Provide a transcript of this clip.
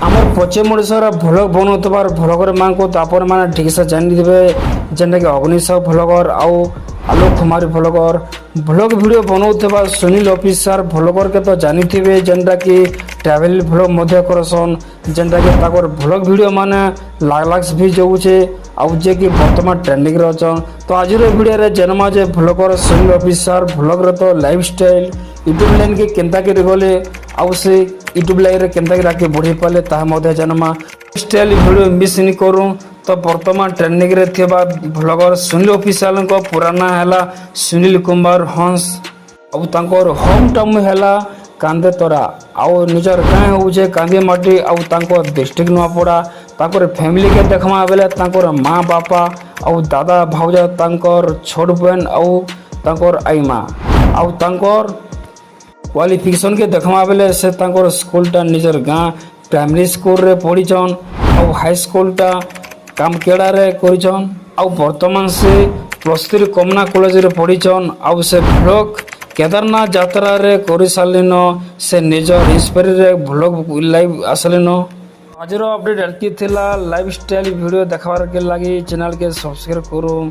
আমার পশ্চিম ওড়িশার ভ্লগ বনাউবার ভ্লগর মানুষ আপন মানে ঠিকসে জানিদেবে যেটাকি অগ্নি সাহু ভ্লগর আউ Alok Kumar vlogger vlog video বনাউবা সুনীল অফিসার ভ্লগরকে তো জানিথিবে যেটাকি ট্রাভেল ভ্লগ মধ্যে করসন যেটাকি তাকর ভ্লগ ভিডিও মানে লাখ লাখ ভিউ যাচ্ছে আউ যে কি বর্তমান ট্রেন্ডিংরে অছন। তো আজর ভিডিওরে জেনমা যে ভ্লগর সুনীল অফিসার ভ্লগরে তো লাইফস্টাইল यूट्यूब लाइन के केन्ता के गले आउ से यूट्यूब लाइन रे केन्ता के राके बढ़ी पाले ताहा मध्य जनमा स्टाइल वीडियो मिस नहीं करूँ। तो वर्तमान ट्रेंडिंग रे थिबा भ्लगर सुनील ऑफिशियल को पुराना हैला सुनील कुमार हंस अब तांकर होम टाउन हैला कांदे तोरा आउ निजर गाँ होचे कांदी माटी आउ तांकर डिस्ट्रिक्ट नुआपड़ा तांकर फैमिली के देखमा बेले तांकर माँ बापा आउ दादा भाउजा तांकर छोट बहन आउ तांकर आई माँ आउ तांकर क्वालिफिकेशन के देखमा बेले से तांकर स्कूलटा निजर गाँ प्राइमरी स्कूल रे पढ़ीछन आउ हाई स्कूलटा कामकेड़ा रे करिछन आउ वर्तमान से +3 कमना कॉलेज रे पढ़ीछन आउ से ब्लॉग केदारनाथ यात्रा रे करि सालिन से निजर इंस्पायर रे ब्लॉग लाइव आसलिन। आजर अपडेट एतकी थिला लाइफ स्टाइल वीडियो देखबार के लागि चैनल के सब्सक्राइब करू।